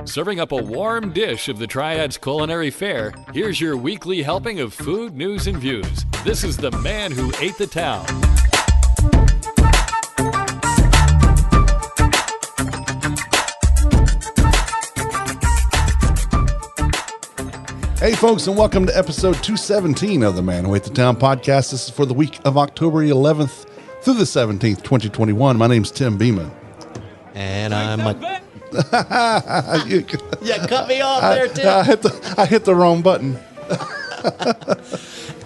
Serving up a warm dish of the Triad's culinary fare, here's your weekly helping of food, news, and views. This is the man who ate the town. Hey folks, and welcome to episode 217 of the Man Who Ate the Town podcast. This is for the week of October 11th through the 17th, 2021. My name's Tim Beeman. And I'm Mike. You cut me off there, Tim. I hit the wrong button.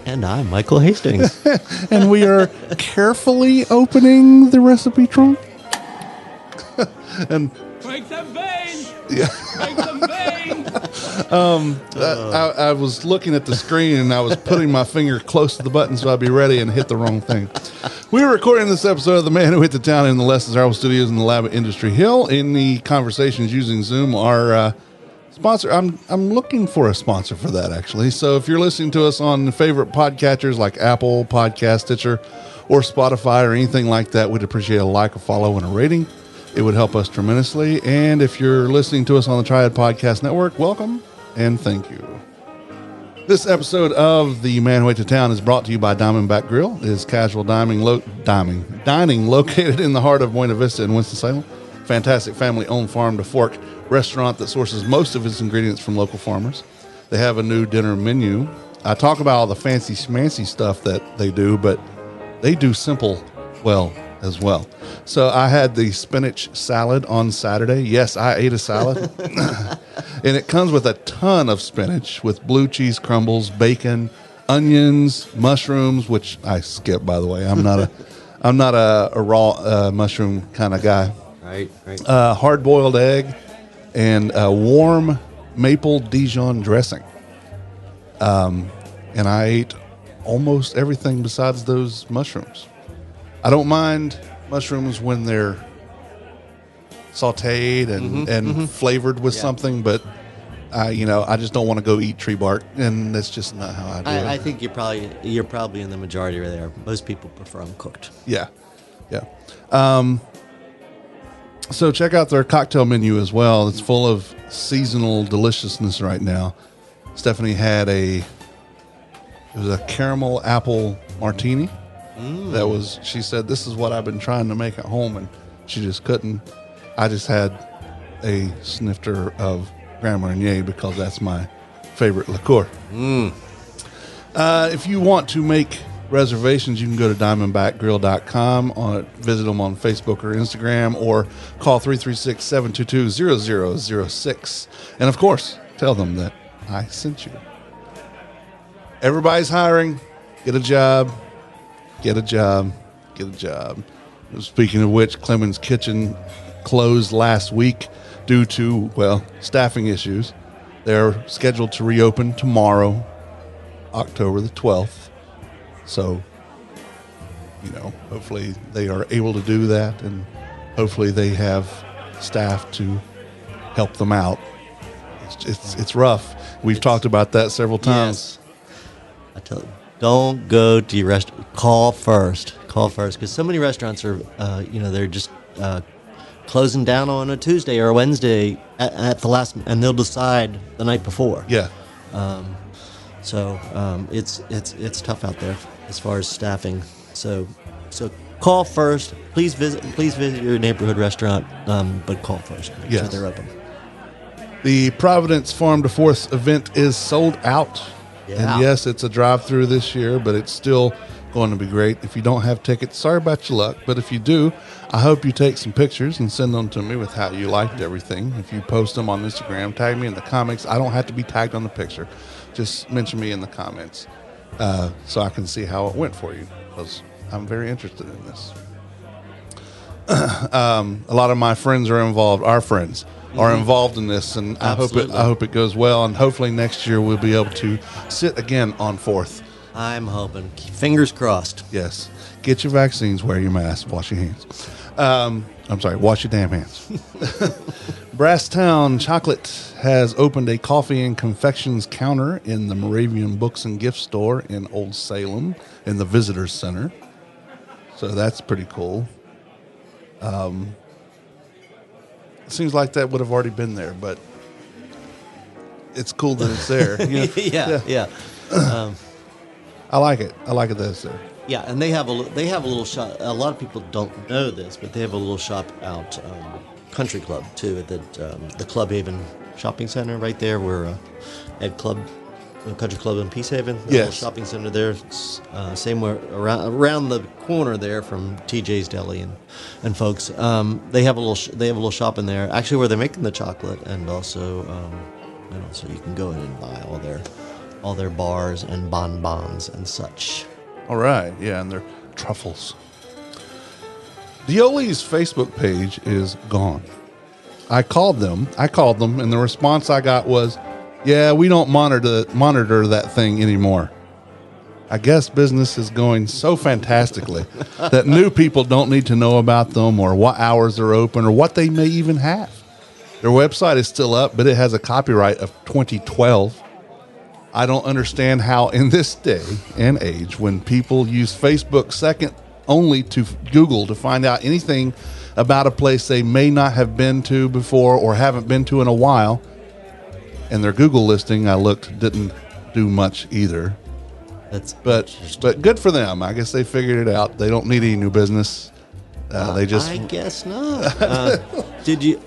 And I'm Michael Hastings. And we are carefully opening the recipe trunk. And Break some veins! yeah. Break some veins! I was looking at the screen and I was putting my finger close to the button so I'd be ready and hit the wrong thing. We were recording this episode of The Man Who Ate the Town in the Lessons Harville Studios in the lab at Industry Hill. In the conversations using Zoom, our sponsor, I'm looking for a sponsor for that actually. So if you're listening to us on favorite podcatchers like Apple Podcast, Stitcher, or Spotify or anything like that, we'd appreciate a like, a follow, and a rating. It would help us tremendously. And if you're listening to us on the Triad Podcast Network, welcome and thank you. This episode of The Man Who Ate the Town is brought to you by Diamondback Grill. It is casual dining located in the heart of Buena Vista in Winston-Salem. Fantastic family-owned farm-to-fork restaurant that sources most of its ingredients from local farmers. They have a new dinner menu. I talk about all the fancy schmancy stuff that they do, but they do simple well as well. So I had the spinach salad on Saturday. Yes, I ate a salad. And it comes with a ton of spinach with blue cheese crumbles, bacon, onions, mushrooms, which I skip, by the way. I'm not a raw mushroom kind of guy. Right. Hard-boiled egg and a warm maple Dijon dressing. And I ate almost everything besides those mushrooms. I don't mind mushrooms when they're sauteed and flavored with something, but I just don't want to go eat tree bark, and that's just not how I do it. I think you're probably in the majority there. Most people prefer them cooked. Yeah. So check out their cocktail menu as well. It's full of seasonal deliciousness right now. Stephanie had it was a caramel apple martini. She said, this is what I've been trying to make at home, and she just couldn't. I just had a snifter of Grand Marnier because that's my favorite liqueur. If you want to make reservations, you can go to diamondbackgrill.com, visit them on Facebook or Instagram, or call 336-722-0006. And of course, tell them that I sent you. Everybody's hiring. Get a job. Get a job. Speaking of which, Clemmons Kitchen closed last week due to, staffing issues. They're scheduled to reopen tomorrow, October the 12th. So, hopefully they are able to do that, and hopefully they have staff to help them out. It's rough. We've talked about that several times. Yes. I tell you. Don't go to your restaurant. Call first, because so many restaurants are, they're just closing down on a Tuesday or a Wednesday at the last, and they'll decide the night before. Yeah. So it's tough out there as far as staffing. So call first. Please visit your neighborhood restaurant, but call first. Make sure they're open. The Providence Farm to Fork event is sold out. Yeah. And yes, it's a drive-through this year, but it's still going to be great. If you don't have tickets, sorry about your luck. But if you do, I hope you take some pictures and send them to me with how you liked everything. If you post them on Instagram, tag me in the comments. I don't have to be tagged on the picture. Just mention me in the comments so I can see how it went for you, because I'm very interested in this. A lot of my friends are involved. Our friends are involved in this, and I hope it goes well. And hopefully next year we'll be able to sit again on 4th. I'm hoping. Fingers crossed. Yes. Get your vaccines. Wear your mask. Wash your hands. Wash your damn hands. Brasstown Chocolate has opened a coffee and confections counter in the Moravian Books and Gift Store in Old Salem in the Visitors Center. So that's pretty cool. It seems like that would have already been there, but it's cool that it's there. You know? yeah. I like it. I like it that it's there. Yeah, and they have a little shop. A lot of people don't know this, but they have a little shop out Country Club too at the Club Haven shopping center right there, where Country Club in Peace Haven. The little shopping center there. Same where around the corner there from TJ's Deli and folks. They have a little shop in there, actually, where they're making the chocolate, and also you can go in and buy all their bars and bonbons and such. All right, yeah, and their truffles. Dioli's Facebook page is gone. I called them, and the response I got was, "Yeah, we don't monitor that thing anymore." I guess business is going so fantastically that new people don't need to know about them or what hours they're open or what they may even have. Their website is still up, but it has a copyright of 2012. I don't understand how in this day and age, when people use Facebook second only to Google to find out anything about a place they may not have been to before or haven't been to in a while, and their Google listing I looked didn't do much either. But good for them. I guess they figured it out. They don't need any new business. They just. I guess not. Did you?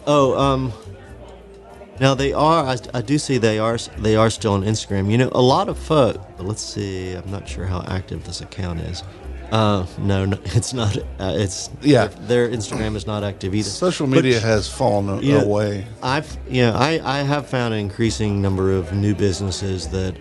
Now they are. I do see they are still on Instagram. You know, a lot of folk. Let's see. I'm not sure how active this account is. No, it's not. Their Instagram is not active either. Social media has fallen away. I have found an increasing number of new businesses that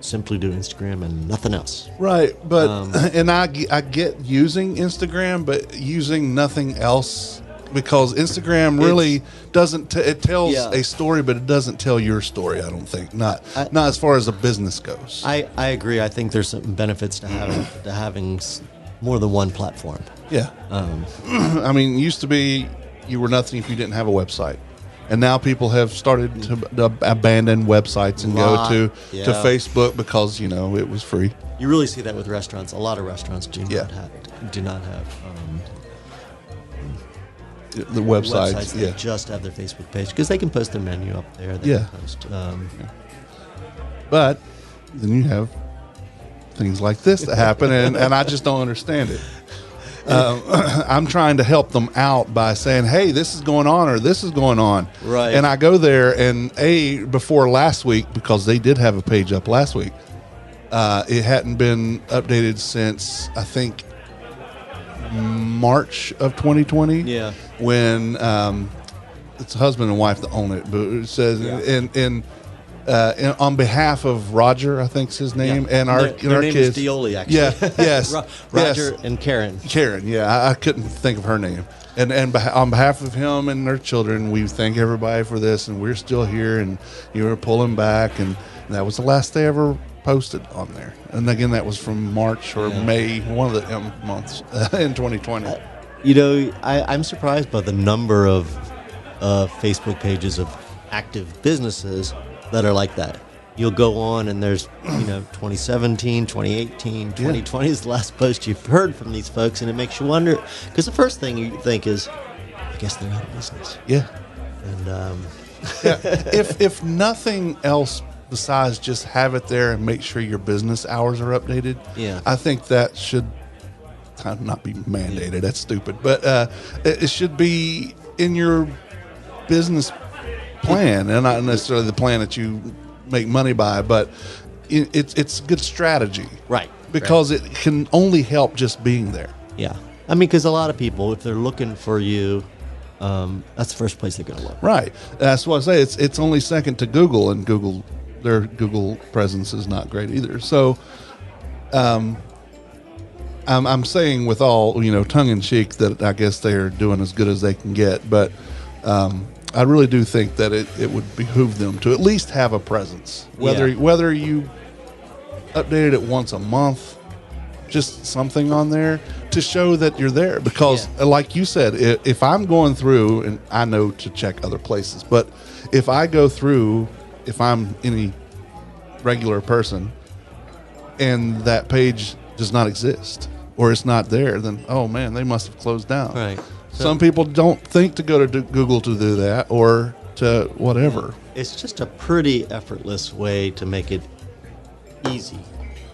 simply do Instagram and nothing else. Right, but and I get using Instagram, but using nothing else. Because Instagram really doesn't. It tells a story, but it doesn't tell your story. I don't think. Not as far as a business goes. I agree. I think there's some benefits to having more than one platform. Yeah. I mean, it used to be you were nothing if you didn't have a website, and now people have started to abandon websites and go to Facebook because it was free. You really see that with restaurants. A lot of restaurants do not have. The websites that just have their Facebook page because they can post their menu up there. They can post, But then you have things like this that happen, and I just don't understand it. I'm trying to help them out by saying, "Hey, this is going on," or "This is going on." Right. And I go there, and before last week, because they did have a page up last week, it hadn't been updated since I think March of 2020. Yeah. When it's a husband and wife that own it, but it says on behalf of Roger, I think's his name, and our name kids. is Dioli, actually. Yeah, yes, Roger and Karen. Karen, yeah, I couldn't think of her name. And on behalf of him and their children, we thank everybody for this, and we're still here, and you were pulling back, and that was the last they ever posted on there. And again, that was from March or May, one of the months in 2020. I'm surprised by the number of Facebook pages of active businesses that are like that. You'll go on and there's 2017, 2018, 2020 is the last post you've heard from these folks, and it makes you wonder, because the first thing you think is, I guess they're out of business. Yeah. And if nothing else besides just have it there and make sure your business hours are updated, I think that should not be mandated. That's stupid, but it should be in your business plan, and not necessarily the plan that you make money by, but it's good strategy, right? Because it can only help just being there. Yeah, I mean, because a lot of people, if they're looking for you, that's the first place they're going to look. Right. That's what I say. It's only second to Google, and their Google presence is not great either. So, I'm saying with all tongue in cheek that I guess they are doing as good as they can get, but I really do think that it would behoove them to at least have a presence, whether you updated it once a month, just something on there to show that you're there. Because like you said, if I'm going through, and I know to check other places, but if I go through, if I'm any regular person and that page does not exist or it's not there, then, oh man, they must have closed down. Right. Some people don't think to go to Google to do that or to whatever. It's just a pretty effortless way to make it easy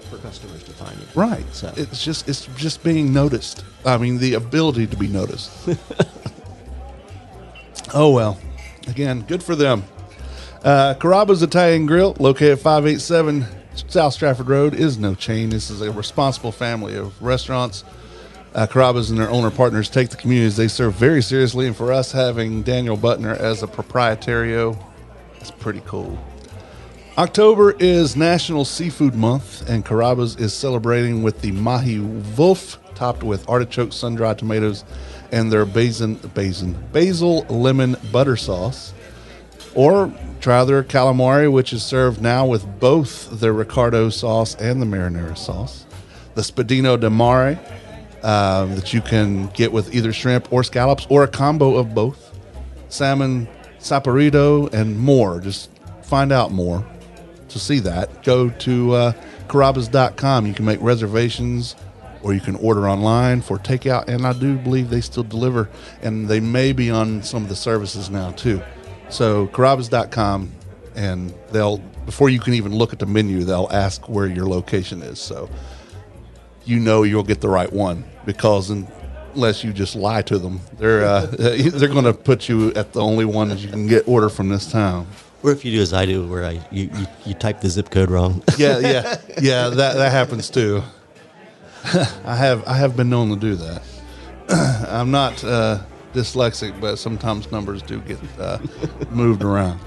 for customers to find you. Right. So It's just being noticed. I mean, the ability to be noticed. Oh, well. Again, good for them. Carrabba's Italian Grill, located at 587 South Stratford Road, is no chain. This is a responsible family of restaurants. Carrabba's and their owner partners take the communities they serve very seriously, and for us, having Daniel Butner as a proprietario, it's pretty cool. October is National Seafood Month, and Carrabba's is celebrating with the Mahi Wolf, topped with artichoke, sun-dried tomatoes, and their basil lemon butter sauce. Or try their calamari, which is served now with both the Ricardo sauce and the marinara sauce. The Spadino di Mare, that you can get with either shrimp or scallops or a combo of both. Salmon saporito and more. Just find out more. To see that, go to carrabbas.com. You can make reservations or you can order online for takeout, and I do believe they still deliver, and they may be on some of the services now too. So carrabbas.com, and they'll, before you can even look at the menu, they'll ask where your location is, so you know you'll get the right one, because unless you just lie to them, they're going to put you at the only one that you can get order from this town. Or if you do as I do, where you type the zip code wrong. Yeah, that happens too. I have been known to do that. I'm not dyslexic, but sometimes numbers do get moved around.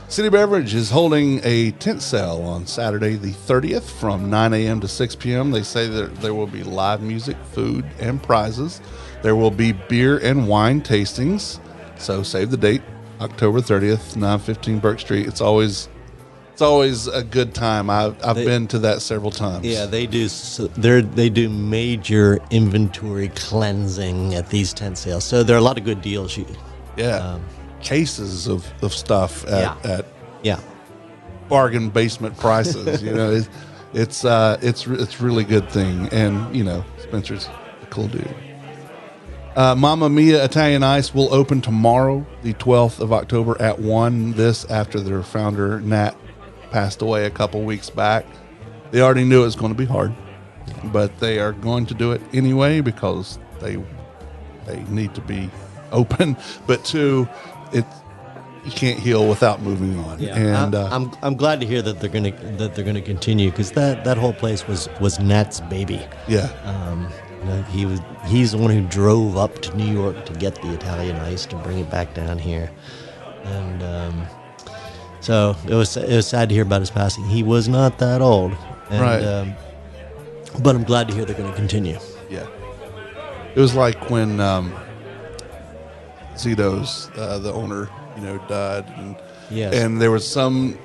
City Beverage is holding a tent sale on Saturday the 30th from 9 a.m. to 6 p.m. They say that there will be live music, food, and prizes. There will be beer and wine tastings. So save the date, October 30th, 915 Burke Street. It's always a good time. I've been to that several times. Yeah, they do. They do major inventory cleansing at these tent sales. So there are a lot of good deals. Cases of stuff at Yeah. bargain basement prices. You know, it's really good thing. And you know, Spencer's a cool dude. Mamma Mia Italian Ice will open tomorrow, the 12th of October at 1. This after their founder Nat passed away a couple weeks back. They already knew it was going to be hard, but they are going to do it anyway because they need to be open. But two, you can't heal without moving on. Yeah. And I'm glad to hear that they're gonna continue, because that whole place was Nat's baby. yeah, He's the one who drove up to New York to get the Italian Ice to bring it back down here, and so it was sad to hear about his passing. He was not that old, and, right? But I'm glad to hear they're going to continue. Yeah, it was like when Zito's the owner, died, and Yes. and there was some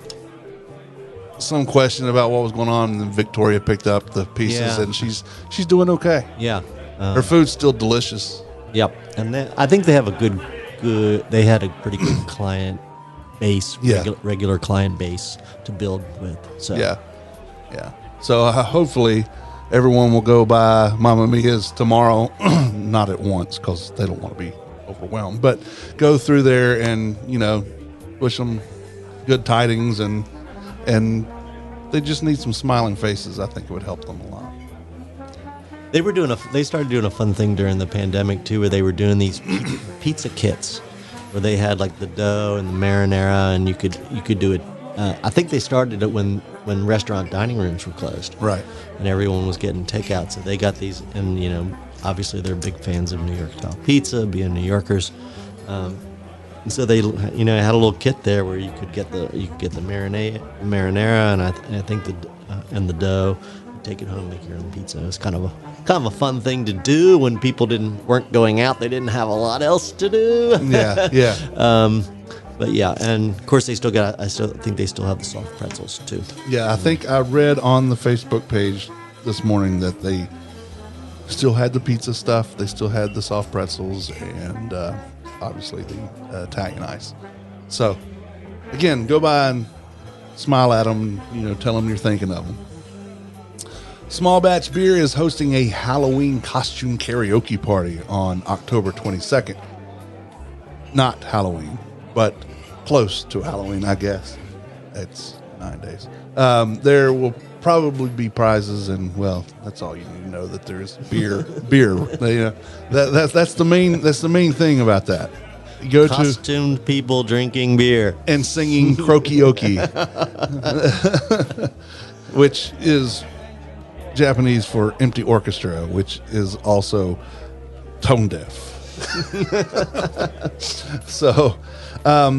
question about what was going on, and then Victoria picked up the pieces, Yeah. and she's doing okay. Yeah. Her food's still delicious. Yep. And I think they have a good. They had a pretty good client base, Yeah. regular client base to build with. So Yeah. So hopefully everyone will go by Mamma Mia's tomorrow, not at once because they don't want to be overwhelmed, but go through there and, wish them good tidings, and they just need some smiling faces. I think it would help them a lot. They started doing a fun thing during the pandemic too, where they were doing these pizza kits, where they had like the dough and the marinara, and you could do it. I think they started it when restaurant dining rooms were closed, Right. and everyone was getting takeout. So they got these, and obviously they're big fans of New York style pizza, being New Yorkers. And so they, had a little kit there where you could get the marinara, and I think and the dough. Take it home, make your own pizza. It was kind of a fun thing to do when people weren't going out. They didn't have a lot else to do. Yeah. But yeah, and of course I still think they still have the soft pretzels too. Yeah, I think I read on the Facebook page this morning that they still had the pizza stuff. They still had the soft pretzels, and obviously the Italian Ice. So, again, go by and smile at them. Tell them you're thinking of them. Small Batch Beer is hosting a Halloween costume karaoke party on October 22nd. Not Halloween, but close to Halloween, I guess. It's 9 days. There will probably be prizes, and well, that's all you need to know, that there's beer. That's the main thing about that. You go Costumed people drinking beer and singing krokioki, which is Japanese for empty orchestra, which is also tone deaf. So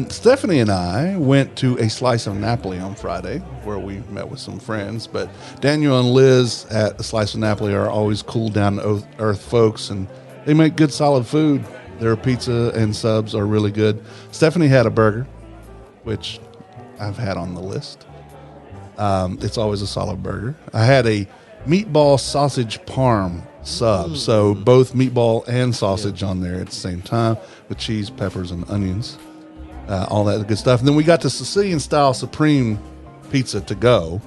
Stephanie and I went to a Slice of Napoli on Friday, where we met with some friends. But Daniel and Liz at the Slice of Napoli are always cool, down to earth folks, and they make good, solid food. Their pizza and subs are really good. Stephanie had a burger, which I've had on the list. It's always a solid burger. I had a meatball sausage parm sub, so both meatball and sausage on there at the same time, with cheese, peppers, and onions, all that good stuff. And then we got the Sicilian style supreme pizza to go.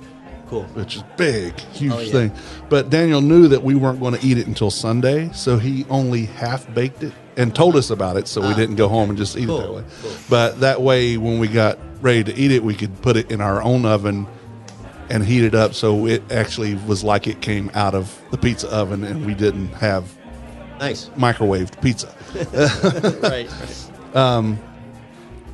Cool. Which is big, huge thing. But Daniel knew that we weren't going to eat it until Sunday, so he only half baked it and told us about it, so we didn't go home and just eat it that way. Cool. But that way, when we got ready to eat it, we could put it in our own oven and heat it up, so it actually was like it came out of the pizza oven, and we didn't have microwaved pizza. Right.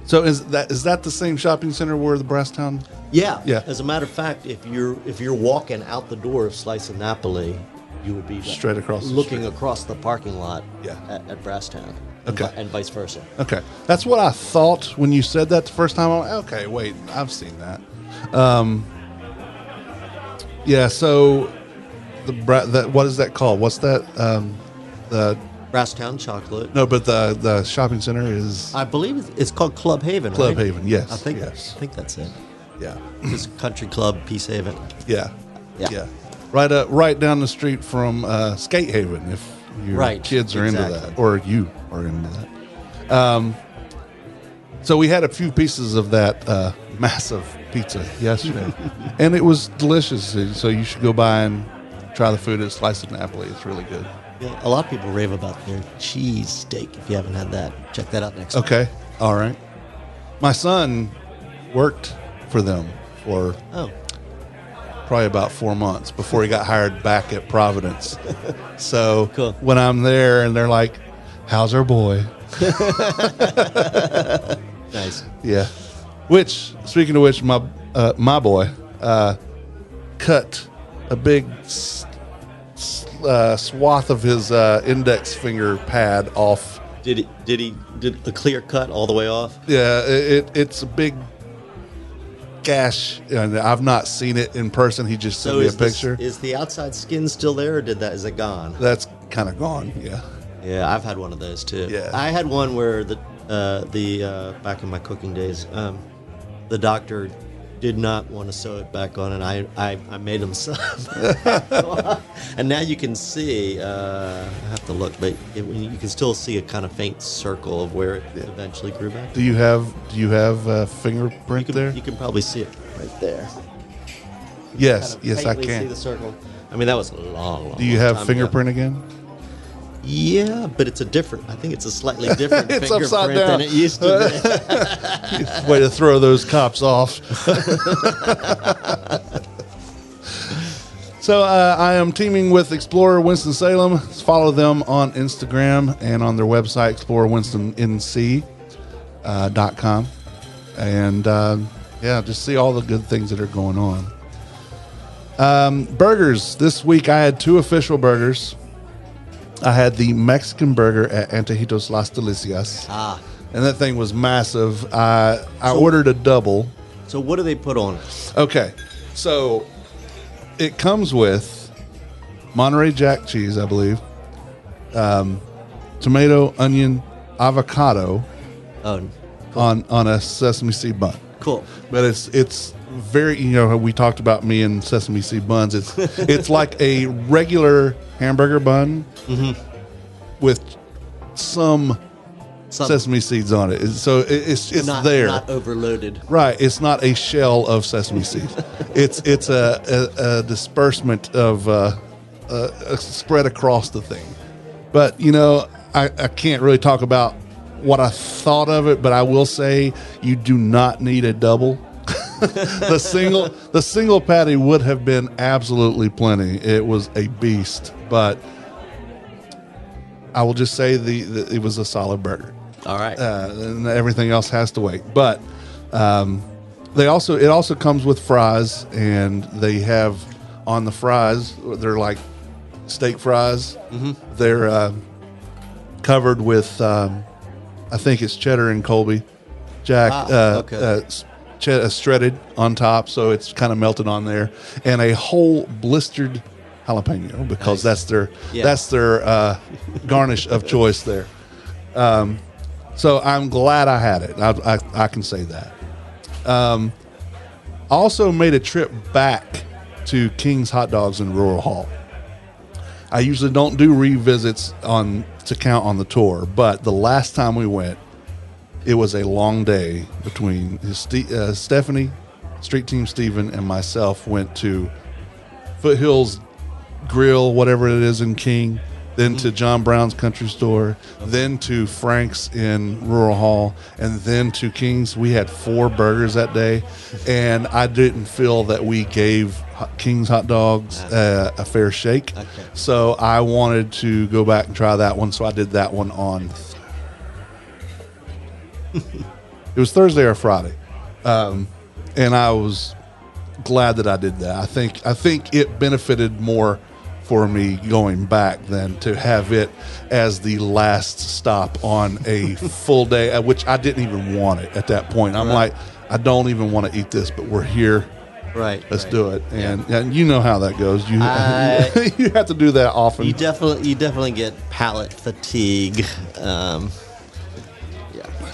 So is that the same shopping center where the Brasstown? Yeah. Yeah. As a matter of fact, if you're walking out the door of Slice of Napoli, you would be straight across, looking across the parking lot. Yeah. At Brasstown. Okay. And vice versa. Okay, that's what I thought when you said that the first time. I'm like, okay, wait, I've seen that. Yeah. So what is that called? What's that? The Brasstown chocolate. No, but the shopping center is, I believe it's called Club Haven. Club right? Haven. Yes. I think that's it. Yeah. It's Country Club Peace Haven. Yeah. Yeah. Right down the street from Skate Haven, if your kids are into that, or you are into that. So we had a few pieces of that massive pizza yesterday, and it was delicious. So you should go by and try the food at Slice of Napoli. It's really good. Yeah, a lot of people rave about their cheese steak. If you haven't had that, check that out next time. Okay. All right. My son worked for them for probably about 4 months before he got hired back at Providence. So cool. When I'm there and they're like, "How's our boy?" Nice. Yeah. Which, speaking of which, my boy cut a big swath of his index finger pad off. Did a clear cut all the way off? Yeah, it's a big gash, and I've not seen it in person. He just sent me a picture. Is the outside skin still there, or is it gone? That's kind of gone. Yeah. Yeah, I've had one of those too. Yeah. I had one where the back in my cooking days, the doctor did not want to sew it back on, and I made him sew it back on. And now you can see, I have to look, but you can still see a kind of faint circle of where it eventually grew back. Do you have a fingerprint there? You can probably see it right there. Yes, Kind of yes, I faintly can. see the circle. I mean, that was a long Do you have time fingerprint ago. again? Yeah, but it's I think it's a slightly different It's fingerprint upside down. than it used to be. Way to throw those cops off. So I am teaming with Explorer Winston-Salem. Follow them on Instagram and on their website, explorerwinstonnc.com. And just see all the good things that are going on. Burgers. This week I had 2 official burgers. I had the Mexican burger at Antojitos Las Delicias. And that thing was massive. I ordered a double. So what do they put on it? Okay. So it comes with Monterey Jack cheese, I believe, tomato, onion, avocado Oh, on a sesame seed bun. cool. But it's very, we talked about me and sesame seed buns. It's like a regular hamburger bun with some sesame seeds on it. So it's not, there. not overloaded. Right. It's not a shell of sesame seeds. it's a disbursement of spread across the thing. But, I can't really talk about what I thought of it, but I will say you do not need a double. The single patty would have been absolutely plenty. It was a beast, but I will just say it was a solid burger. All right. And everything else has to wait. But it also comes with fries, and they have on the fries, they're like steak fries. Mm-hmm. They're covered with I think it's cheddar and Colby Jack. Okay. Shredded on top, so it's kind of melted on there, and a whole blistered jalapeno, because Nice. that's their garnish of choice there. So I'm glad I had it. I can say that. Also made a trip back to King's Hot Dogs in Rural Hall. I usually don't do revisits to count on the tour, but the last time we went, it was a long day between Stephanie, Street Team Steven, and myself went to Foothills Grill, whatever it is in King, then to John Brown's Country Store, then to Frank's in Rural Hall, and then to King's. We had 4 burgers that day, and I didn't feel that we gave King's Hot Dogs a fair shake. Okay. So I wanted to go back and try that one, so I did that one on it was Thursday or Friday, and I was glad that I did that. I think it benefited more for me going back than to have it as the last stop on a full day, which I didn't even want it at that point. I'm like, I don't even want to eat this, but we're here. Right. Let's do it. And you know how that goes. You you have to do that often. You definitely get palate fatigue.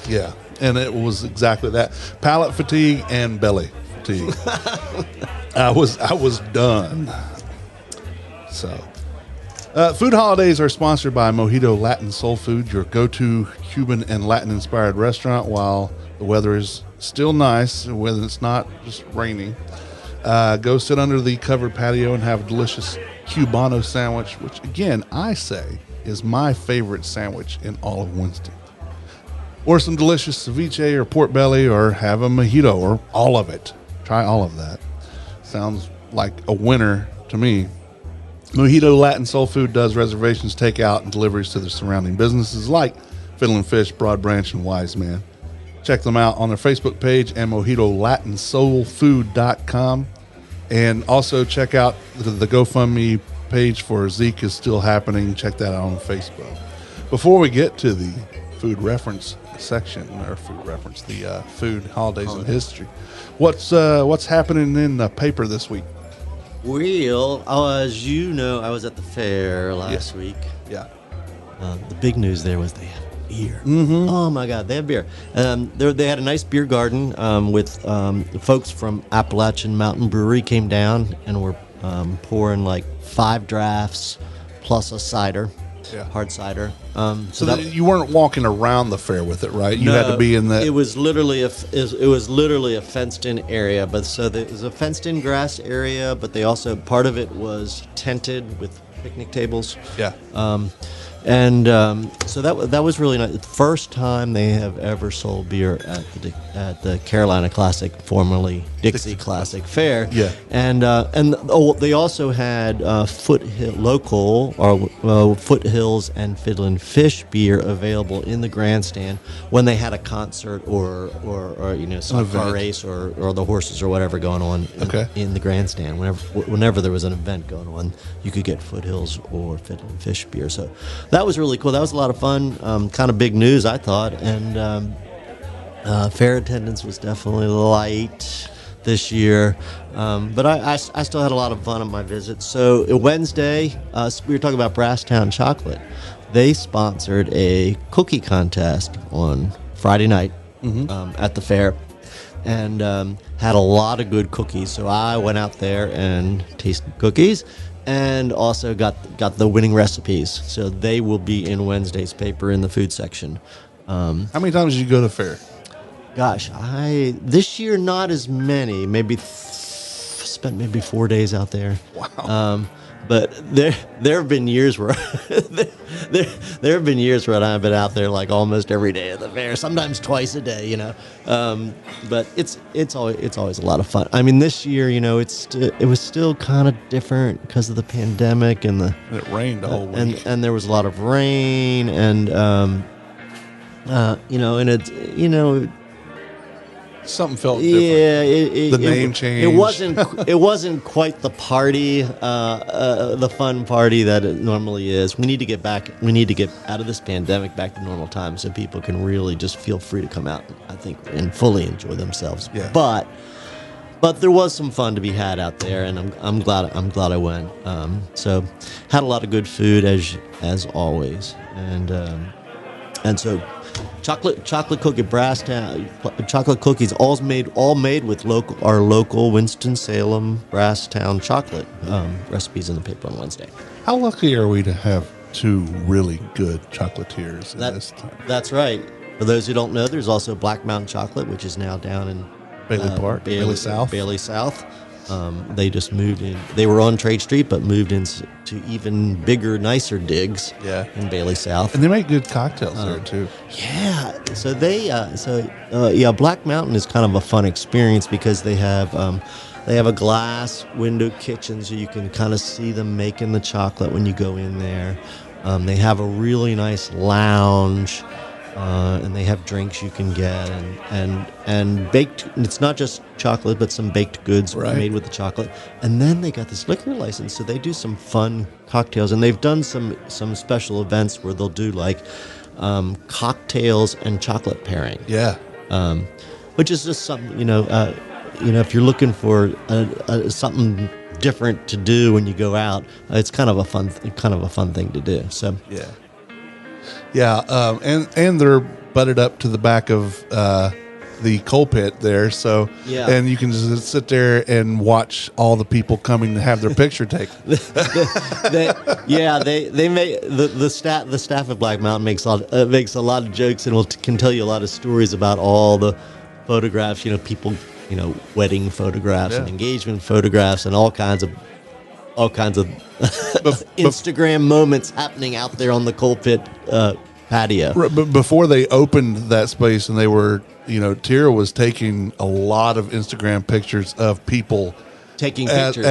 Yeah, and it was exactly that. Palate fatigue and belly fatigue. I was done. So, food holidays are sponsored by Mojito Latin Soul Food, your go-to Cuban and Latin-inspired restaurant. While the weather is still nice, whether it's not just raining, go sit under the covered patio and have a delicious Cubano sandwich, which, again, I say is my favorite sandwich in all of Winston. Or some delicious ceviche or pork belly, or have a mojito, or all of it. Try all of that. Sounds like a winner to me. Mojito Latin Soul Food does reservations, takeout, and deliveries to the surrounding businesses like Fiddle and Fish, Broad Branch, and Wise Man. Check them out on their Facebook page and MojitoLatinSoulFood.com. And also check out the GoFundMe page for Zeke is still happening. Check that out on Facebook. Before we get to the food reference section, or the food holidays and history, what's happening in the paper this week? Well, as you know, I was at the fair last week. Yeah. The big news there was they have beer. Mm-hmm. Oh my God, they have beer. They had a nice beer garden with the folks from Appalachian Mountain Brewery came down and were pouring like 5 drafts plus a cider. Yeah. Hard cider. So that, you weren't walking around the fair with it, right? You had to be in the. It was literally a fenced-in area, but so there was a fenced-in grass area, but they also part of it was tented with picnic tables. Yeah. So that was really nice. The first time they have ever sold beer at the Carolina Classic, formerly Dixie Classic Fair. Yeah. And they also had Foothills and Fiddle and Fish beer available in the grandstand when they had a concert or some car race or the horses or whatever going on in the grandstand. Whenever there was an event going on, you could get Foothills or Fiddle and Fish beer. So that was really cool. That was a lot of fun. Kind of big news, I thought. And fair attendance was definitely light this year. But I still had a lot of fun on my visit. So Wednesday, we were talking about Brasstown Chocolate. They sponsored a cookie contest on Friday night at the fair. And had a lot of good cookies. So I went out there and tasted cookies. And also got the winning recipes, so they will be in Wednesday's paper in the food section. How many times did you go to fair? Gosh, this year not as many. Maybe spent maybe 4 days out there. Wow. But there have been years where there have been years where I've been out there like almost every day at the fair, sometimes twice a day, But it's always a lot of fun. I mean, this year, it was still kind of different because of the pandemic and it rained the whole week. and there was a lot of rain and and it's Something felt different. Yeah, the name changed. It wasn't quite the party, the fun party that it normally is. We need to get out of this pandemic back to normal times so people can really just feel free to come out, I think, and fully enjoy themselves. Yeah. But there was some fun to be had out there, and I'm glad I went. So had a lot of good food as always, and so. Chocolate cookie Brasstown, chocolate cookies all made with our local Winston-Salem Brasstown chocolate recipes in the paper on Wednesday. How lucky are we to have two really good chocolatiers in this time? That's right. For those who don't know, there's also Black Mountain Chocolate, which is now down in Bailey Park, Bailey South. Bailey South. They just moved in. They were on Trade Street, but moved into even bigger, nicer digs. Yeah. In Bailey South. And they make good cocktails there too. Yeah. So Black Mountain is kind of a fun experience because they have a glass window kitchen, so you can kind of see them making the chocolate when you go in there. They have a really nice lounge. And they have drinks you can get and baked. It's not just chocolate, but some baked goods made with the chocolate. And then they got this liquor license, so they do some fun cocktails. And they've done some special events where they'll do like cocktails and chocolate pairing. Yeah, which is just something if you're looking for something different to do when you go out, it's kind of a fun thing to do. So yeah. Yeah, and they're butted up to the back of the coal pit there, so and you can just sit there and watch all the people coming to have their picture taken. they make the staff at Black Mountain makes a lot of jokes and can tell you a lot of stories about all the photographs. People, wedding photographs and engagement photographs and all kinds of Instagram moments happening out there on the coal pit patio. But before they opened that space, and they were, Tira was taking a lot of Instagram pictures of people taking pictures.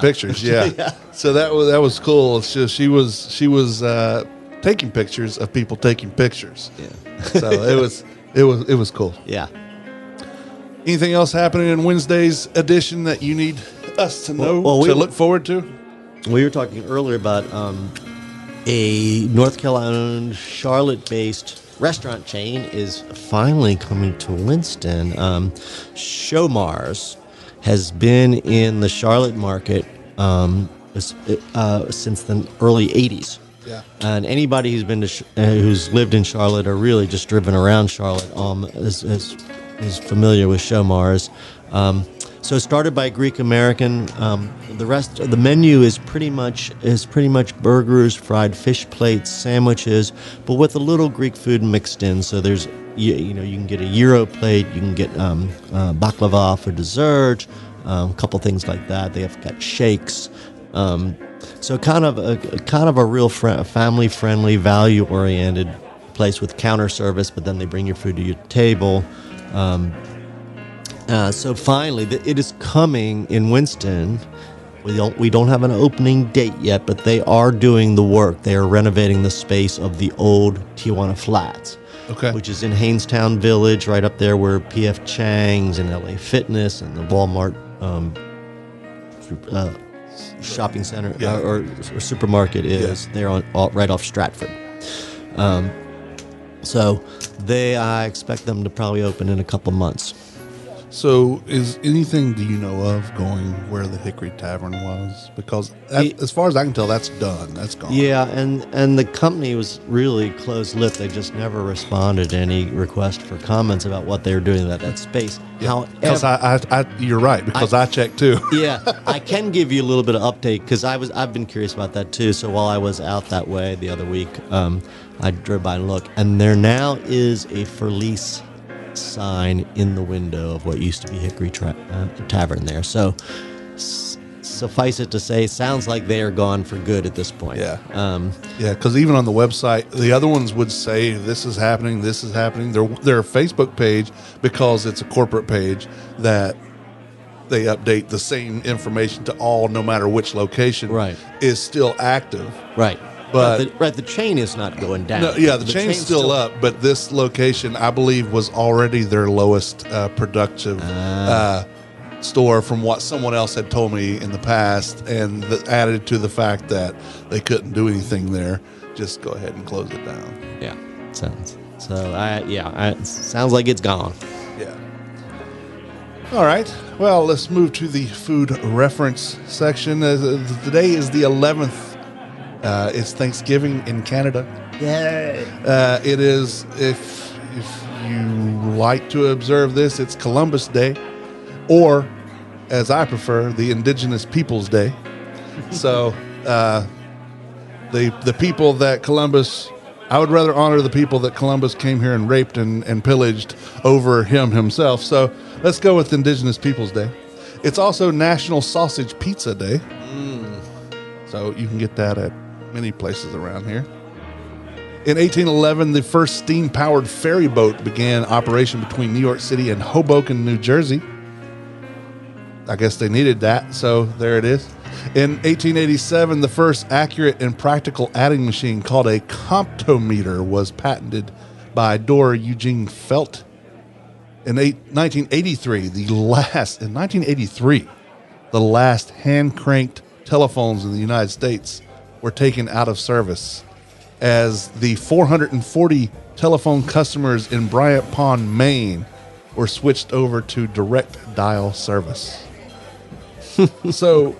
Pictures. Yeah. Yeah. So that was cool. So she was taking pictures of people taking pictures. Yeah. So it was cool. Yeah. Anything else happening in Wednesday's edition that you need us to know to look forward to? We were talking earlier about a North Carolina, Charlotte-based restaurant chain is finally coming to Winston. Showmars has been in the Charlotte market since the early 80s. Yeah. And anybody who's been who's lived in Charlotte or really just driven around Charlotte is familiar with Showmars. So it started by Greek American. The rest of the menu is pretty much burgers, fried fish plates, sandwiches, but with a little Greek food mixed in. So there's you can get a gyro plate, you can get baklava for dessert, a couple things like that. They have got shakes. So kind of a real family friendly, value oriented place with counter service, but then they bring your food to your table. So finally, it is coming in Winston. We don't have an opening date yet, but they are doing the work. They are renovating the space of the old Tijuana Flats, which is in Hanestown Village, right up there where P.F. Chang's and LA Fitness and the Walmart shopping center or supermarket is. Yeah. They're right off Stratford. So I expect them to probably open in a couple months. So is anything do you know of going where the Hickory Tavern was? Because as far as I can tell, that's done. That's gone. Yeah, and the company was really closed-lipped. They just never responded to any request for comments about what they were doing at that space. Yeah, because you're right, because I checked too. Yeah, I can give you a little bit of update because I've been curious about that too. So while I was out that way the other week, I drove by and looked, and there now is a for lease sign in the window of what used to be Hickory Tavern there. So suffice it to say, sounds like they are gone for good at this point. Yeah. Yeah, because even on the website, the other ones would say, this is happening, this is happening. Their Facebook page, because it's a corporate page, that they update the same information to all, no matter which location, Right. is still active. Right. But the chain is not going down. no, yeah, the chain's still up, but this location, I believe, was already their lowest productive store from what someone else had told me in the past, and added to the fact that they couldn't do anything there, just go ahead and close it down. Yeah. Sounds like it's gone. Yeah. All right. Well, let's move to the food reference section. Today is the 11th. It's Thanksgiving in Canada. Yay. It is, if you like to observe this, it's Columbus Day, or, as I prefer, the Indigenous Peoples Day. So, the people that Columbus, I would rather honor the people that Columbus came here and raped and pillaged over himself. So, let's go with Indigenous Peoples Day. It's also National Sausage Pizza Day. So, you can get that at many places around here. In 1811, the first steam-powered ferry boat began operation between New York City and Hoboken, New Jersey. I guess they needed that, so there it is. In 1887, the first accurate and practical adding machine called a comptometer was patented by Dor Eugene Felt. In 1983, the last hand-cranked telephones in the United States were taken out of service, as the 440 telephone customers in Bryant Pond, Maine, were switched over to direct dial service. So,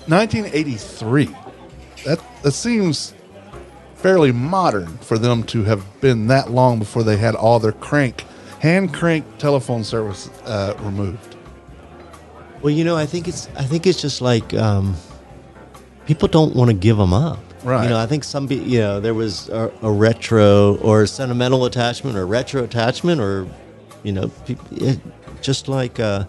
1983, that seems fairly modern for them to have been that long before they had all their hand crank telephone service removed. Well, I think it's just like people don't want to give them up. Right. I think there was a retro or sentimental attachment or retro attachment, or just like I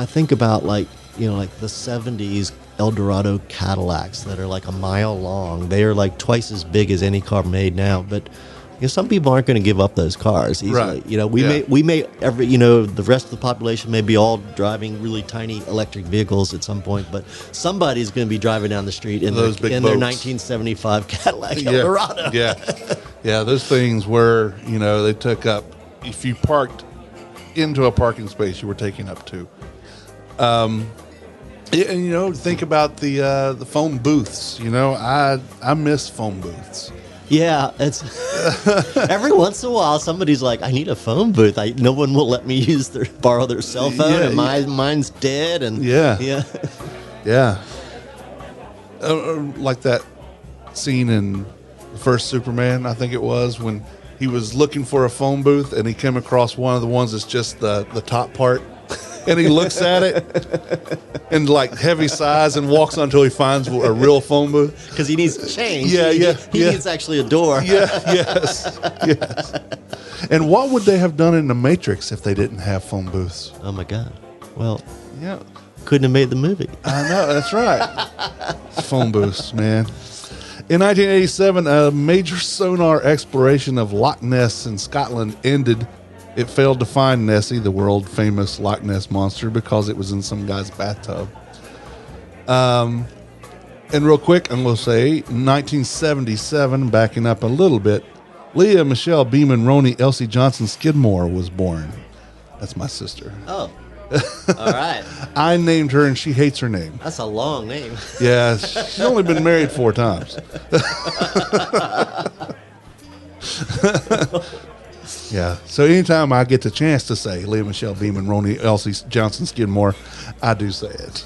think about like the 70s Eldorado Cadillacs that are like a mile long. They are like twice as big as any car made now, but some people aren't going to give up those cars easily. Right. We may the rest of the population may be all driving really tiny electric vehicles at some point, but somebody's going to be driving down the street in their 1975 Cadillac Eldorado. Yeah. Yeah, those things were, they took up, if you parked into a parking space, you were taking up two. And think about the phone booths. I miss phone booths. Yeah, it's every once in a while somebody's like, I need a phone booth. No one will let me borrow their cell phone, and mine's dead. And yeah. Like that scene in the first Superman, I think it was, when he was looking for a phone booth and he came across one of the ones that's just the top part. And he looks at it in like heavy size and walks on until he finds a real phone booth. Because he needs change. He needs actually a door. Yes. And what would they have done in the Matrix if they didn't have phone booths? Oh my God. Well, yeah, couldn't have made the movie. I know, that's right. Phone booths, man. In 1987, a major sonar exploration of Loch Ness in Scotland ended. It failed to find Nessie, the world-famous Loch Ness monster, because it was in some guy's bathtub. And real quick, I'm going to say, 1977, backing up a little bit, Leah Michelle Beeman Roney Elsie Johnson Skidmore was born. That's my sister. Oh, all right. I named her, and she hates her name. That's a long name. Yeah, she's only been married 4 times. Yeah, so anytime I get the chance to say Leah Michelle Beeman, Roney Elsie Johnson Skidmore, I do say it.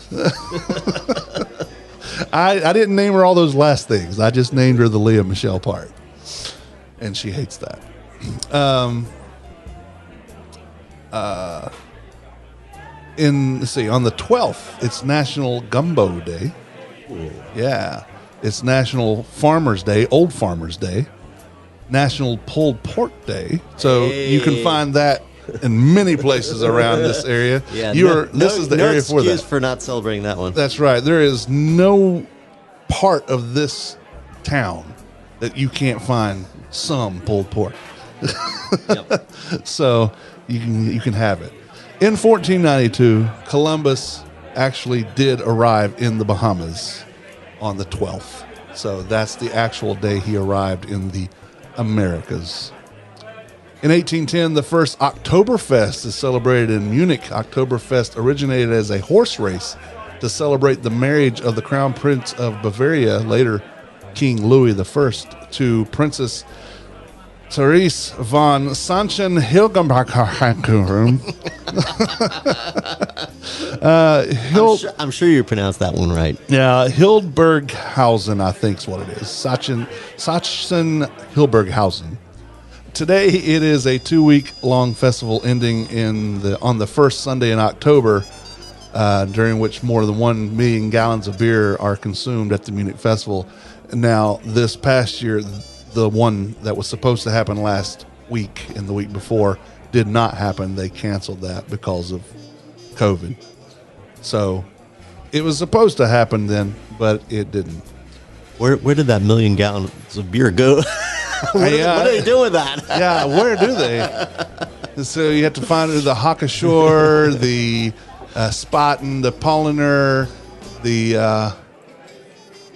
I didn't name her all those last things. I just named her the Leah Michelle part, and she hates that. On the 12th, it's National Gumbo Day. Ooh. Yeah. It's National Farmers Day, Old Farmers Day, National Pulled Pork Day. So you can find that in many places around this area. Yeah, This is the area for that. Excuse for not celebrating that one. That's right. There is no part of this town that you can't find some pulled pork. Yep. So you can have it. In 1492, Columbus actually did arrive in the Bahamas on the 12th. So that's the actual day he arrived in the Americas. In 1810, the first Oktoberfest is celebrated in Munich. Oktoberfest originated as a horse race to celebrate the marriage of the Crown Prince of Bavaria, later King Louis I, to Princess Therese von Sachsen-Hildburghausen. I'm sure you pronounced that one right. Yeah, Hildburghausen, I think is what it is. Sachsen-Hildburghausen. Today, it is a 2-week-long festival ending on the first Sunday in October, during which more than 1 million gallons of beer are consumed at the Munich Festival. Now, this past year, the one that was supposed to happen last week and the week before did not happen. They canceled that because of COVID. So it was supposed to happen then, but it didn't. Where did that 1 million gallons of beer go? What do they do with that? Yeah, where do they? So you have to find the Hackashore, the Spaten, the Polliner, the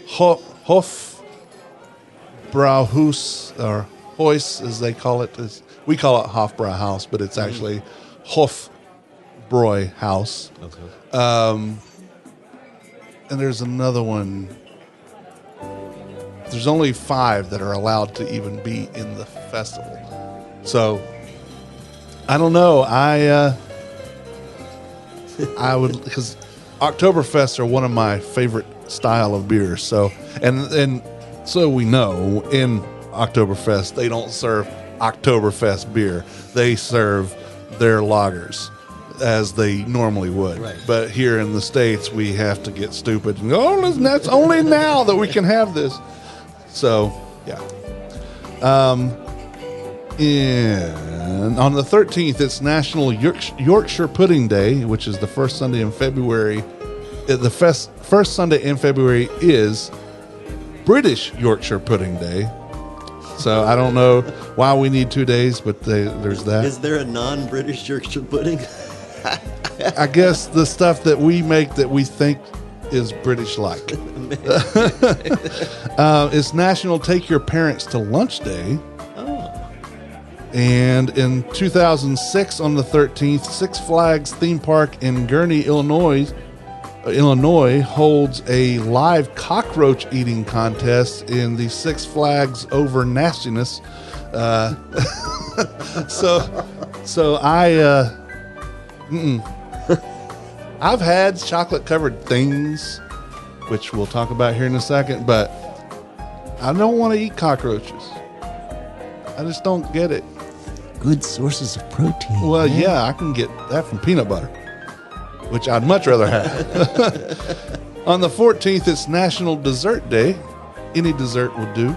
Hofbrauhaus, or Heus, as they call it. We call it Hofbrauhaus, but it's actually Hofbräuhaus. Okay. And there's another one. There's only 5 that are allowed to even be in the festival. So I don't know. I would, because Oktoberfests are one of my favorite style of beers. So and so we know in Oktoberfest they don't serve Oktoberfest beer. They serve their lagers as they normally would. Right. But here in the States we have to get stupid and go, oh, that's only now that we can have this. So, yeah. And on the 13th, it's National Yorkshire Pudding Day, which is the first Sunday in February. The first Sunday in February is British Yorkshire Pudding Day. So I don't know why we need 2 days, but there's that. Is there a non-British Yorkshire pudding? I guess the stuff that we make that we think is British-like. It's National Take Your Parents to Lunch Day. Oh. And in 2006, on the 13th, Six Flags theme park in Gurnee, Illinois, holds a live cockroach eating contest in the Six Flags Over Nastiness. I've had chocolate covered things, which we'll talk about here in a second, but I don't want to eat cockroaches. I just don't get it. Good sources of protein. Well, yeah, I can get that from peanut butter, which I'd much rather have. On the 14th, it's National Dessert Day. Any dessert will do.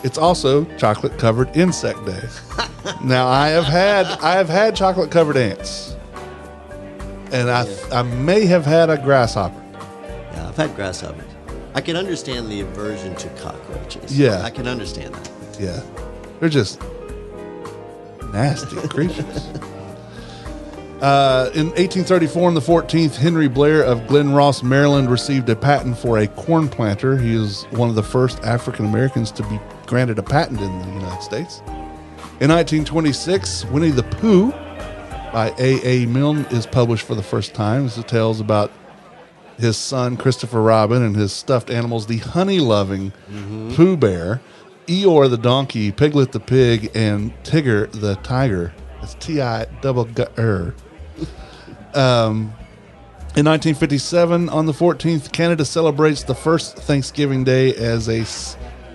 It's also Chocolate Covered Insect Day. Now, I have had chocolate covered ants. And I may have had a grasshopper. Yeah, I've had grasshoppers. I can understand the aversion to cockroaches. Yeah. I can understand that. Yeah. They're just nasty creatures. In 1834, on the 14th, Henry Blair of Glen Ross, Maryland, received a patent for a corn planter. He is one of the first African Americans to be granted a patent in the United States. In 1926, Winnie the Pooh by A.A. Milne is published for the first time. It tells about his son, Christopher Robin, and his stuffed animals, the honey-loving Pooh Bear, Eeyore the donkey, Piglet the pig, and Tigger the tiger. It's T-I-double-G-R. In 1957, on the 14th, Canada celebrates the first Thanksgiving Day as a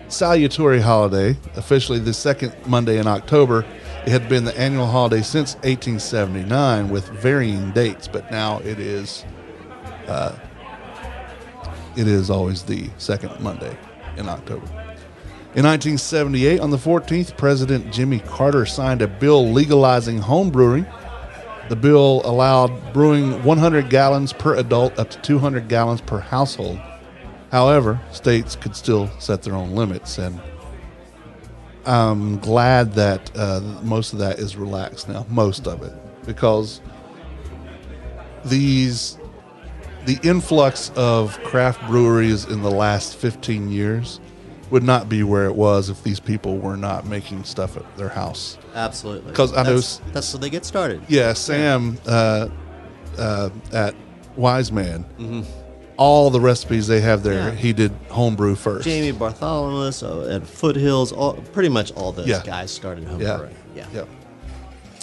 salutary holiday, officially the second Monday in October. It had been the annual holiday since 1879 with varying dates, but now it is it is always the second Monday in October. In 1978, on the 14th, President Jimmy Carter signed a bill legalizing home brewing. The bill allowed brewing 100 gallons per adult up to 200 gallons per household. However, states could still set their own limits, and I'm glad that most of that is relaxed now, most of it, because the influx of craft breweries in the last 15 years would not be where it was if these people were not making stuff at their house. Absolutely. Because I know that's how they get started. Yeah, Sam at Wise Man, all the recipes they have there, he did homebrew first. Jamie Bartholomew at Foothills, pretty much all those guys started homebrewing. Yeah.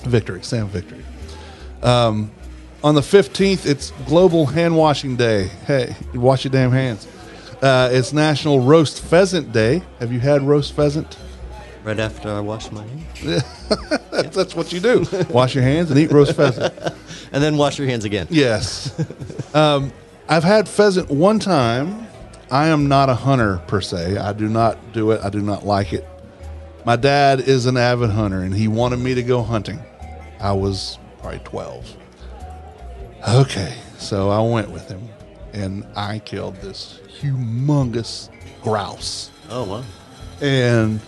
Victory, Sam Victory. On the 15th, it's Global Hand Washing Day. Hey, wash your damn hands. It's National Roast Pheasant Day. Have you had roast pheasant? Right after I wash my hands. That's what you do. Wash your hands and eat roast pheasant. And then wash your hands again. Yes. I've had pheasant one time. I am not a hunter per se. I do not do it. I do not like it. My dad is an avid hunter, and he wanted me to go hunting. I was probably 12. Okay, so I went with him, and I killed this humongous grouse. Oh, wow. And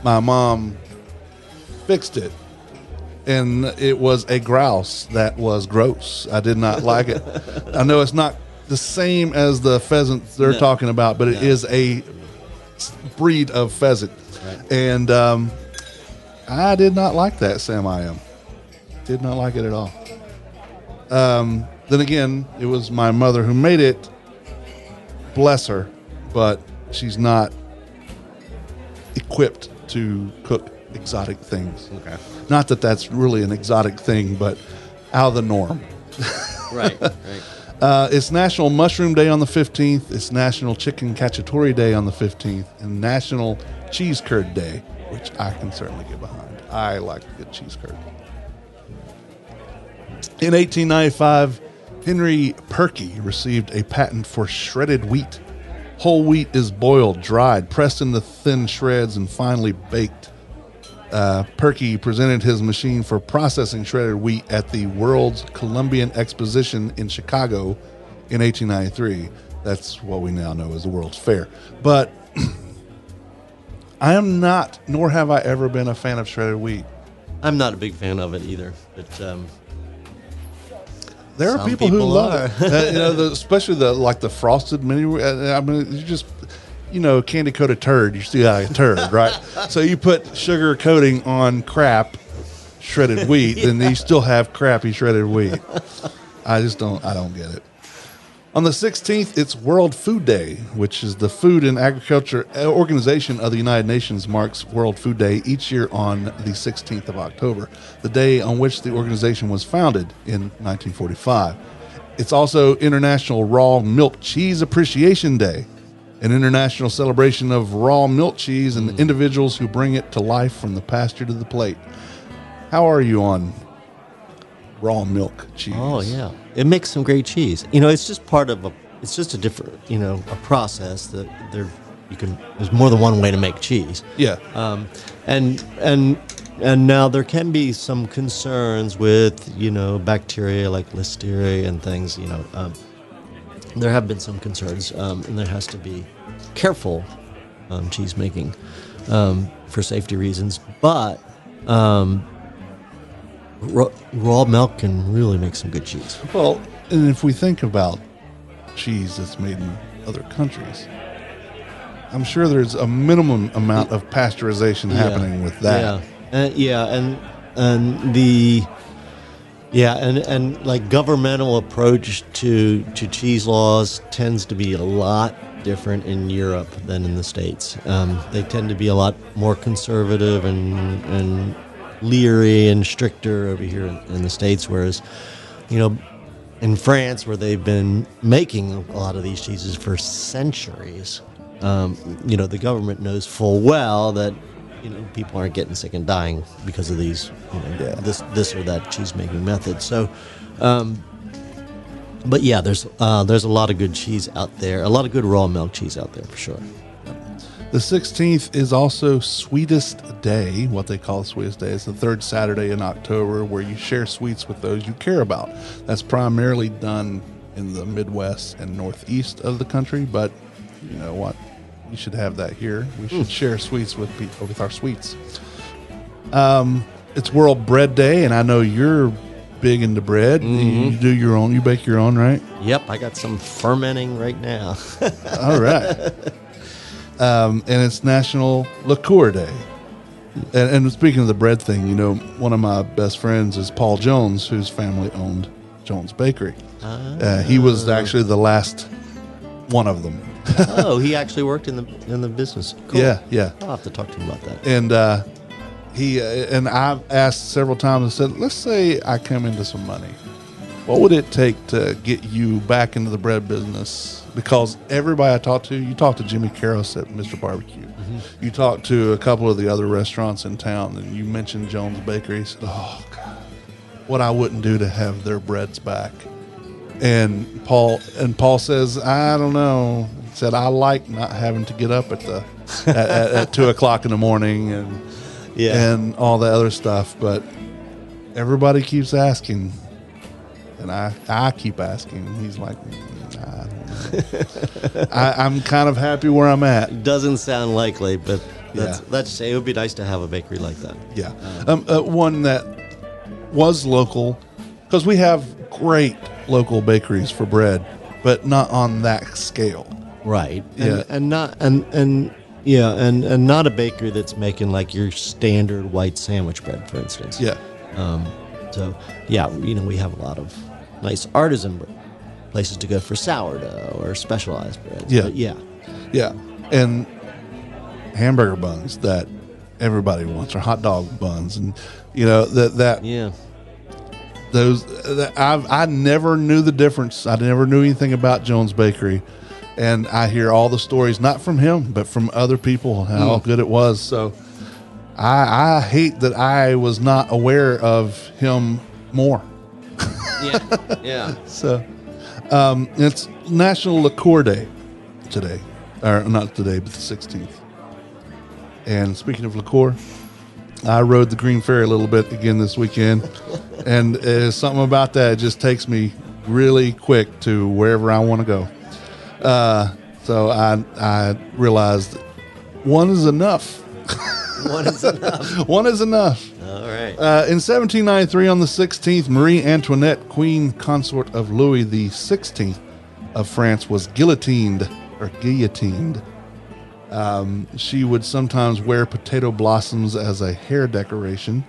my mom fixed it, and it was a grouse that was gross. I did not like it. I know it's not the same as the pheasant they're talking about, but it is a breed of pheasant. Right. And I did not like that, Sam. I did not like it at all. Then again, it was my mother who made it. Bless her, but she's not equipped to cook exotic things. Okay. Not that that's really an exotic thing, but out of the norm. Right. It's National Mushroom Day on the 15th. It's National Chicken Cacciatore Day on the 15th. And National Cheese Curd Day, which I can certainly get behind. I like a good cheese curd. In 1895, Henry Perky received a patent for shredded wheat. Whole wheat is boiled, dried, pressed into thin shreds, and finally baked. Perky presented his machine for processing shredded wheat at the World's Columbian Exposition in Chicago in 1893. That's what we now know as the World's Fair. But I am not, nor have I ever been a fan of shredded wheat. I'm not a big fan of it either, but there are people who love it. Especially the frosted mini. I mean, you just, candy coated turd. You still got a turd, right? So you put sugar coating on crap shredded wheat, and you still have crappy shredded wheat. I don't get it. On the 16th, it's World Food Day, which is the Food and Agriculture Organization of the United Nations marks World Food Day each year on the 16th of October, the day on which the organization was founded in 1945. It's also International Raw Milk Cheese Appreciation Day, an international celebration of raw milk cheese and individuals who bring it to life from the pasture to the plate. How are you on raw milk cheese? Oh, yeah. It makes some great cheese. It's just part of it's just a different, a process that there's more than one way to make cheese. Yeah. And now there can be some concerns with, bacteria like listeria and things, there have been some concerns, and there has to be careful cheese making for safety reasons. But raw milk can really make some good cheese. Well, and if we think about cheese that's made in other countries, I'm sure there's a minimum amount of pasteurization happening with that. And like governmental approach to cheese laws tends to be a lot different in Europe than in the States. They tend to be a lot more conservative and leery and stricter over here in the States, whereas, in France, where they've been making a lot of these cheeses for centuries, the government knows full well that people aren't getting sick and dying because of these, this or that cheese making method. So, But yeah, there's a lot of good cheese out there. A lot of good raw milk cheese out there for sure. The 16th is also Sweetest Day, what they call Sweetest Day. It's the third Saturday in October where you share sweets with those you care about. That's primarily done in the Midwest and Northeast of the country, but you know what? We should have that here. We should share sweets with people, with our sweets. It's World Bread Day, and I know you're big into bread. You do your own. You bake your own, right? Yep, I got some fermenting right now. All right. And it's National Liqueur Day. And speaking of the bread thing, you know, one of my best friends is Paul Jones, whose family owned Jones Bakery. He was actually the last one of them. Oh, he actually worked in the business. Cool. Yeah. I'll have to talk to him about that. And he and I've asked several times. I said, let's say I come into some money. What would it take to get you back into the bread business? Because everybody I talk to, you talk to Jimmy Karros at Mr. Barbecue. You talk to a couple of the other restaurants in town, and you mentioned Jones Bakery. He said, oh, God, what I wouldn't do to have their breads back. And Paul says, I don't know. He said, I like not having to get up at 2 o'clock in the morning and all the other stuff. But everybody keeps asking. And I keep asking. He's like, I don't know. I'm kind of happy where I'm at. Doesn't sound likely, but it would be nice to have a bakery like that. Yeah. One that was local, because we have great local bakeries for bread, but not on that scale. Right. Yeah. And not a bakery that's making like your standard white sandwich bread, for instance. Yeah. So yeah, you know, we have a lot of nice artisan places to go for sourdough or specialized breads. Yeah. But Yeah. And hamburger buns that everybody wants, or hot dog buns, and you know I never knew the difference. I never knew anything about Jones Bakery, and I hear all the stories, not from him, but from other people, how good it was. So I hate that I was not aware of him more. Yeah. So it's National Liqueur Day today, or not today, but the 16th. And speaking of liqueur, I rode the Green Ferry a little bit again this weekend, and something about that, it just takes me really quick to wherever I want to go. So I realized one is enough. One is enough. One is enough. All right. In 1793, on the 16th, Marie Antoinette, Queen Consort of Louis XVI of France, was guillotined. She would sometimes wear potato blossoms as a hair decoration.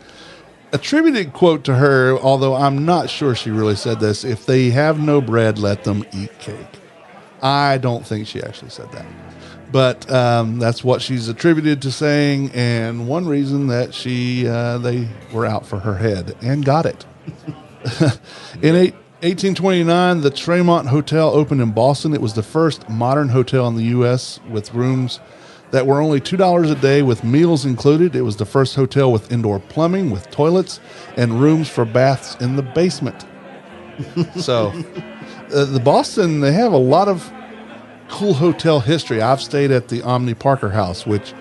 Attributed quote to her, although I'm not sure she really said this: if they have no bread, let them eat cake. I don't think she actually said that. But that's what she's attributed to saying, and one reason that they were out for her head, and got it. In 1829, the Tremont Hotel opened in Boston. It was the first modern hotel in the U.S. with rooms that were only $2 a day with meals included. It was the first hotel with indoor plumbing, with toilets, and rooms for baths in the basement. So the Boston, they have a lot of cool hotel history. I've stayed at the Omni Parker House, which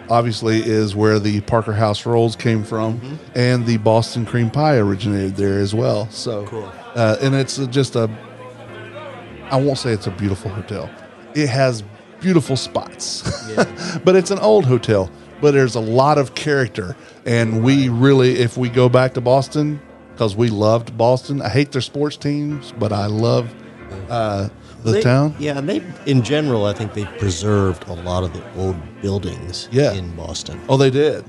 obviously is where the Parker House rolls came from, and the Boston cream pie originated there as well. So cool. And it's just I won't say it's a beautiful hotel. It has beautiful spots, but it's an old hotel, but there's a lot of character. And we really, if we go back to Boston, because we loved Boston, I hate their sports teams, but I love the town. Yeah, and they, in general, I think they preserved a lot of the old buildings in Boston. Oh, they did.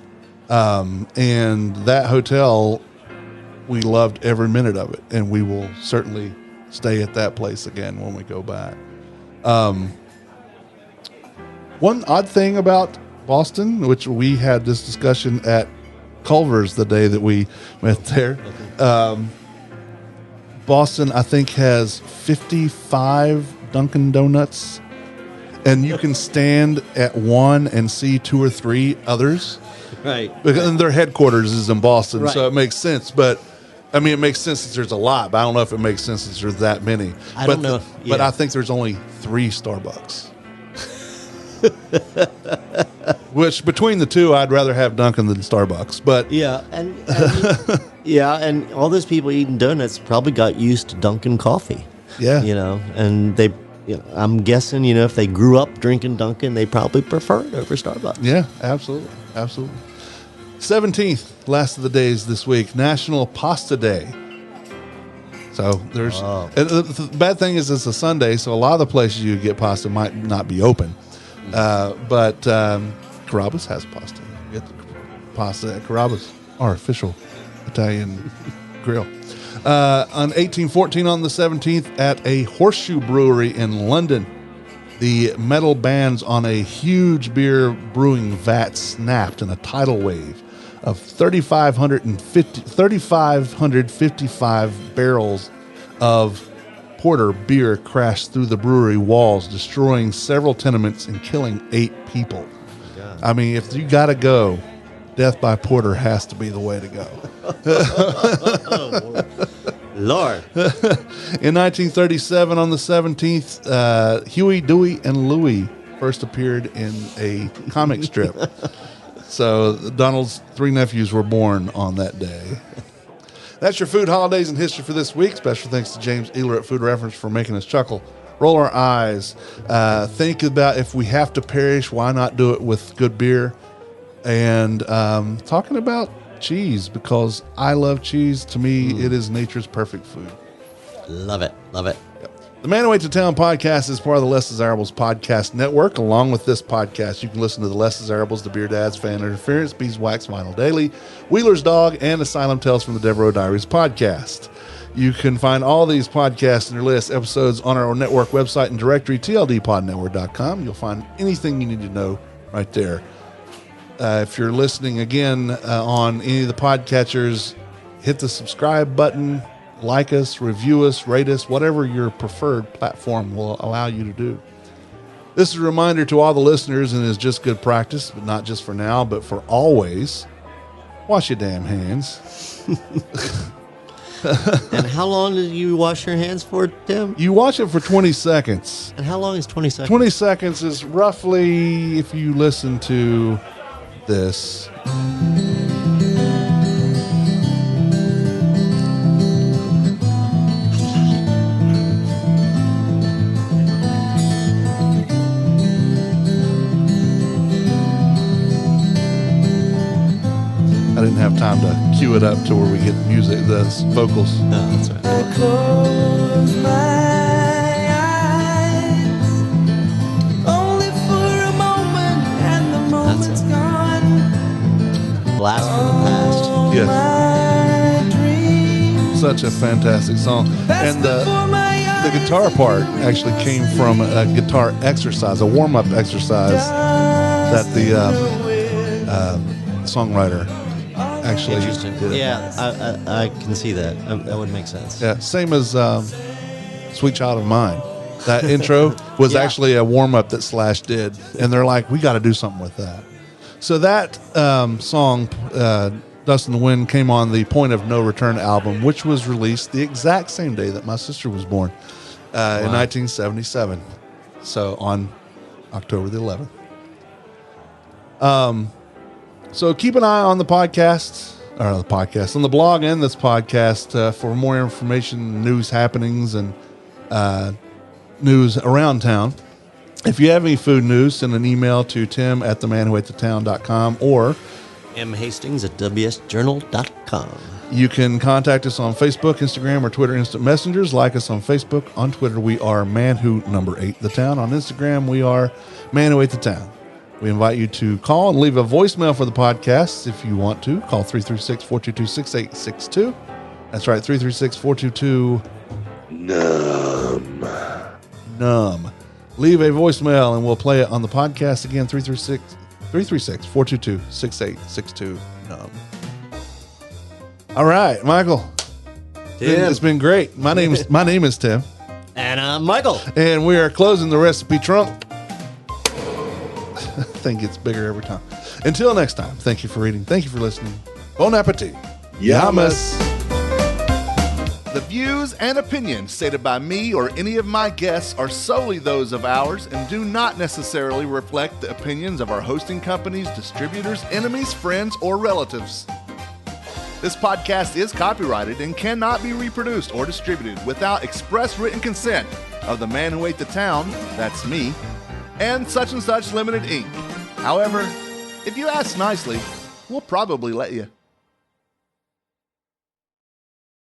And that hotel, we loved every minute of it, and we will certainly stay at that place again when we go back. One odd thing about Boston, which we had this discussion at Culver's the day that we went there, Boston, I think, has 55 Dunkin' Donuts, and you can stand at one and see two or three others. Right. Because their headquarters is in Boston, so it makes sense. But I mean, it makes sense that there's a lot, but I don't know if it makes sense that there's that many. I don't know. But Yeah. I think there's only 3 Starbucks. Which, between the two, I'd rather have Dunkin' than Starbucks. But Yeah, and and all those people eating donuts probably got used to Dunkin' coffee. yeah, And they, I'm guessing, if they grew up drinking Dunkin', they probably prefer it over Starbucks. yeah, absolutely, absolutely. 17th, last of the days this week, National Pasta Day. So there's, and the bad thing is it's a Sunday, so a lot of the places you get pasta might not be open. But Carrabba's has pasta. You get the pasta at Carrabba's, our official Italian grill. On 1814, on the 17th, at a horseshoe brewery in London, the metal bands on a huge beer brewing vat snapped in a tidal wave of 3,555 barrels of porter beer crashed through the brewery walls, destroying several tenements and killing 8 people. God. I mean, if you got to go, death by porter has to be the way to go. Lord. In 1937, on the 17th, Huey, Dewey, and Louie first appeared in a comic strip. So Donald's 3 nephews were born on that day. That's your food, holidays, and history for this week. Special thanks to James Ehler at Food Reference for making us chuckle, roll our eyes, think about if we have to perish, why not do it with good beer, and talking about cheese, because I love cheese. To me, it is nature's perfect food. Love it. Love it. The Man Who Ate the Town podcast is part of the Less Desirables podcast network. Along with this podcast, you can listen to the Less Desirables, the Beer Dads, Fan Interference, Beeswax, Vinyl Daily, Wheeler's Dog, and Asylum Tales from the Devereaux Diaries podcast. You can find all these podcasts and their latest episodes on our network website and directory, tldpodnetwork.com. You'll find anything you need to know right there. If you're listening again on any of the podcatchers, hit the subscribe button. Like us, review us, rate us, whatever your preferred platform will allow you to do. This is a reminder to all the listeners, and is just good practice, but not just for now, but for always. Wash your damn hands. And how long did you wash your hands for, Tim? You wash it for 20 seconds. And how long is 20 seconds? 20 seconds is roughly, if you listen to this. I didn't have time to cue it up to where we get music, the vocals. No, that's right. I close my eyes only for a moment, and the moment's gone. Blast from the past. Yes. My dreams Such a fantastic song. pass And before my the guitar part actually came from a guitar exercise, a warm-up exercise that the songwriter actually Interesting. did. Yeah, I can see that. That would make sense. Yeah, same as Sweet Child of Mine. That intro was Yeah. actually a warm-up that Slash did, and they're like, we got to do something with that. So that song, Dust in the Wind, came on the Point of No Return album, which was released the exact same day that my sister was born in 1977. So on October the 11th. So keep an eye on the podcast, or the podcast, on the blog and this podcast for more information, news happenings, and news around town. If you have any food news, send an email to tim@themanwhoatethetown.com, or M. Hastings at wsjournal.com. you can contact us on Facebook, Instagram, or Twitter Instant Messengers. Like us on Facebook. On Twitter, we are manwho8thetown. On Instagram, we are manwho8thetown. We invite you to call and leave a voicemail for the podcast if you want to. Call 336-422-6862. That's right, 336-422-NUM. Leave a voicemail and we'll play it on the podcast again, 336-422-6862, All right, Michael. Tim. It's been great. My name is Tim. And Michael. And we are closing the recipe trunk. Thing gets bigger every time. Until next time, thank you for reading. Thank you for listening. Bon appetit. Yamas. The views and opinions stated by me or any of my guests are solely those of ours and do not necessarily reflect the opinions of our hosting companies, distributors, enemies, friends, or relatives. This podcast is copyrighted and cannot be reproduced or distributed without express written consent of the man who ate the town, that's me, and Such Limited Inc. However, if you ask nicely, we'll probably let you.